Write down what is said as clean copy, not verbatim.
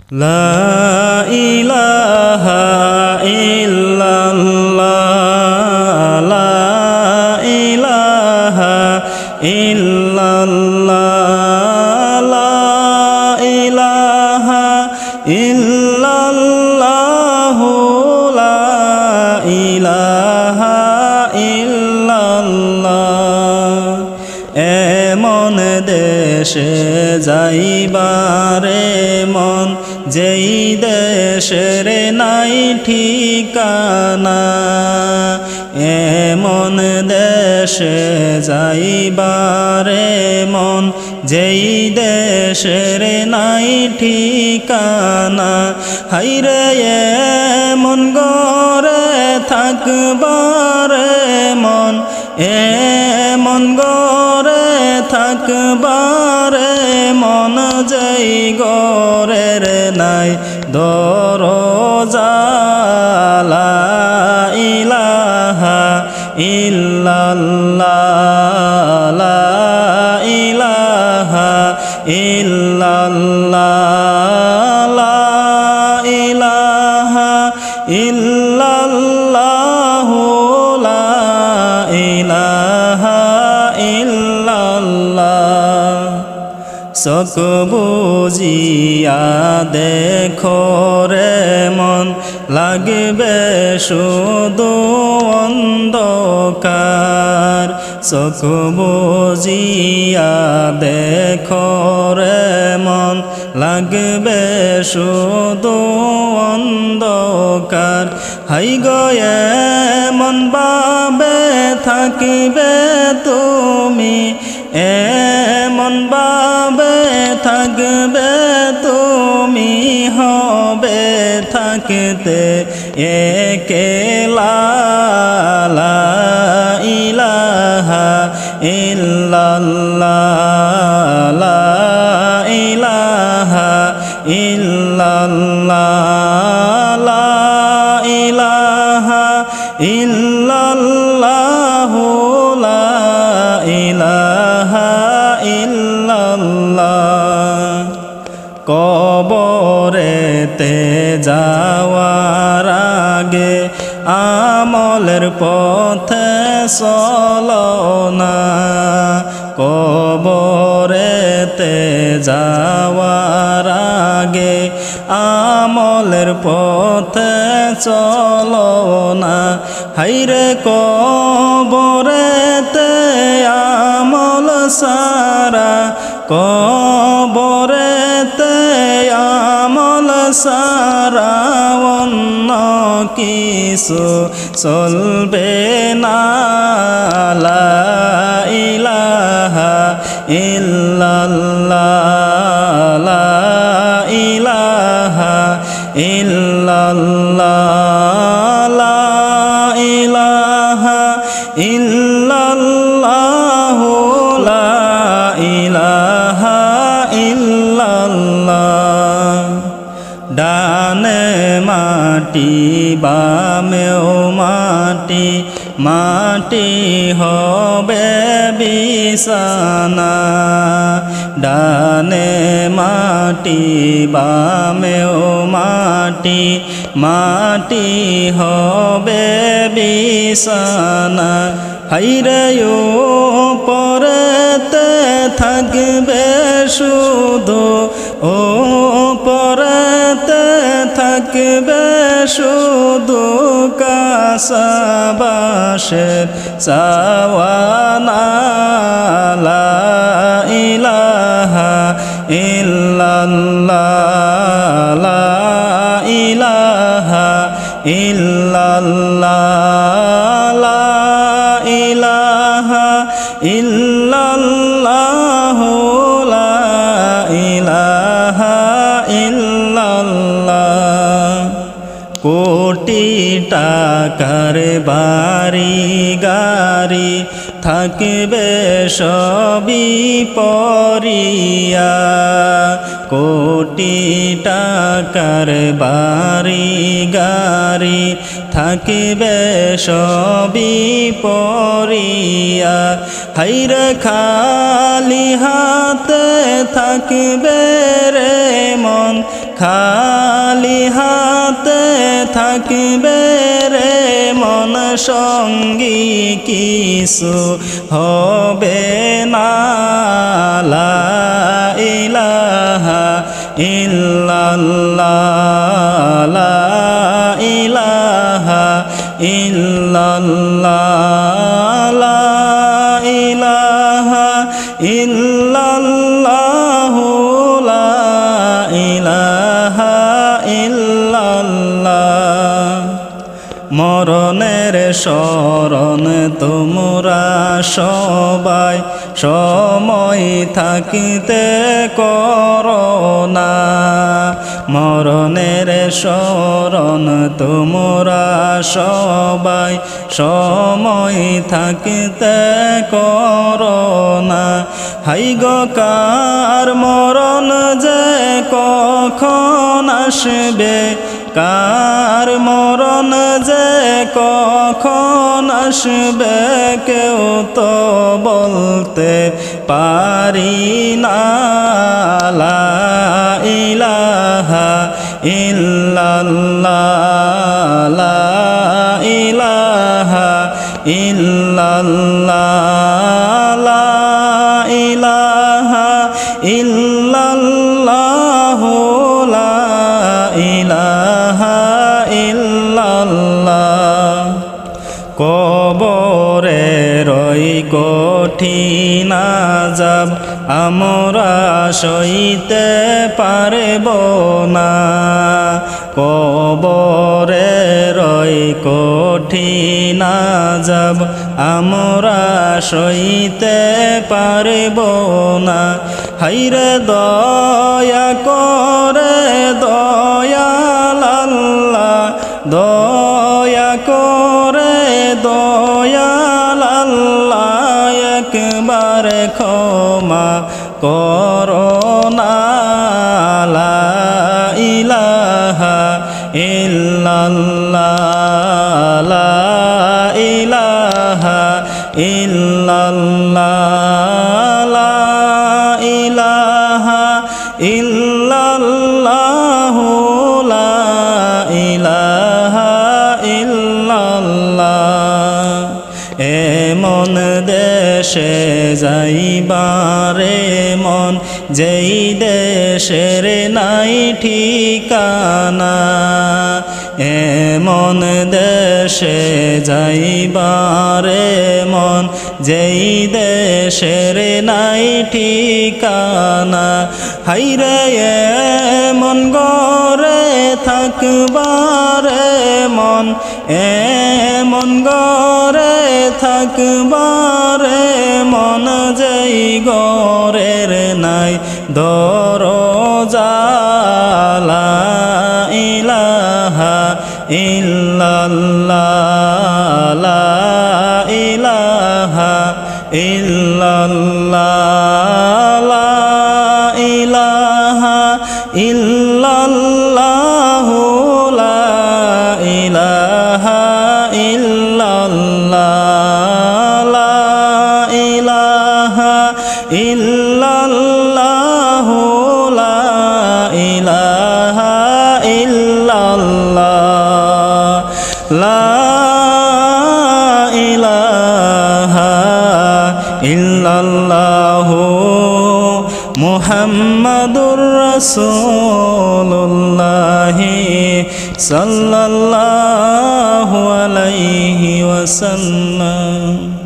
লা ইলাহা ইল্লাল্লাহ লা ইলাহা ইল্লাল্লাহ লা ইলাহা ইল্লাল্লাহ লা ইলাহা ইল্লাল্লাহ এমন দেশে যাইবারে মন যেই দেশের নাই ঠিকানা এমন দেশে যাইবারে মন যেই দেশের নাই ঠিকানা হাইরে এমন গরে থাকবারে মন এমন গরে থাকবারে মন যেই গরের নাই দরজা লা ইলাহা ইল্লাল্লাহ লা ইলাহা ইল্লাল্লাহ লা ইলাহা ইল্লাল্লাহ লা ইলাহা ইল্লাল্লাহ চোখ বুজিয়া দেখো রে মন লাগবে শুধু অন্ধকার চোখ বুজিয়া দেখো রে মন লাগবে শুধু অন্ধকার হাই গয়ে মন বাবে থাকিবে তুমি এমন বাবে থাকবে তুমি হবে থাকতে একেলা লা ইলাহা ইল্লাল্লাহ লা ইলাহা ইল্লাল্লাহ লা ইলাহা ইল্লাল্লাহ লা ইলাহা ইল্লাল্লাহ কবরেতে যাওয়ার আগে আমলের পথে চলো না কবরেতে যাওয়ার আগে আমলের পথে চলো না হাইরে কবরেতে আমল সারা কবরেতে আমল সারা অন্য কিছু চলবে না লা ইলাহা ইল্লাল্লাহ লা ইলাহা ইল্লাল্লাহ লা ইলাহা ইল্লাল্লাহ লা ইলাহা ইল্লাল্লাহ ডানে মাটি বামেও মাটি মাটি হবে বিছানা ডানে মাটি বামেও মাটি মাটি হবে বিছানা হাইরে পরেতে থাকবে শুধু ও পরেতে থাকবে শুধু কাসাবাসের চাওয়ানা লা ইলাহা ইল্লাল্লাহ লা ইলাহা ইল্লাল্লাহ লা ইলাহা ইল্লাল্লাহ লা ইলাহা ইল্লাল্লাহ কোটি টাকার বাড়ি গাড়ি থাকবে সবই পরিয়া কোটি কোটি টাকার বাড়ি গাড়ি থাকিবে সবই পরিয়া হাইরে খালি হাতে থাকবে রে মন খালি হাতে থাকবে রে মন সঙ্গী কিছু হবে না লা ইলাহা ইল্লাল্লাহ লা ইলাহা ইল্লাল্লাহ লা ইলাহা ইল্লাল্লাহ লা ইলাহা ইল্লাল্লাহ মরণের শরণ তোমরা সবাই সময় থাকিতে করো না মরণের শরণ তোমরা সবাই সময় থাকিতে করো না হাই গো কার মরণ যে কখন আসবে কার মরণ যে কখন আসবে কেউ তো বলতে পারি না লা ইলাহা ইল্লাল্লাহ লা ইলাহা ইল্লাল্লাহ লা ইলাহা ইল্লাল্লাহ লা ইলাহা ইল্লাল্লাহ কবরে রই কঠিন আযাব আমরা সইতে পারব না কবরে রই কঠিন আযাব আমরা সইতে পারব না হাইরে দয়া করে দয়াল আল্লাহ দয়া করে দয়াল আল্লাহ একবার ক্ষমা করো না লা ইলাহা ইল্লাল্লাহ লা ইলাহা ইল্লাল্লাহ লা ইলাহা ইল্লাল্লাহ লা ইলাহা ইল্লাল্লাহ এমন দেশে যাইবারে মন যেই দেশের নাই ঠিকানা এমন দেশে যাইবারে মন যেই দেশের নাই ঠিকানা হাইরে এমন গরে থাকবারে মন এমন গরে থাকবারে মন যেই গরের নাই দরজা লা ইলাহা ইল্লাল্লাহ লা ইলাহা ইল্লাল্লাহ লা ইলাহা ইল্লাল্লাহ লা ইলাহা ইল্লাল্লাহ লা ইলাহা ইল্লাল্লাহ লা ইলাহা ইল্লাল্লাহ লা ইলাহা ইল্লাল্লাহ মুহাম্মাদুর রাসূলুল্লাহ সাল্লাল্লাহু আলাইহি ওয়াসাল্লাম।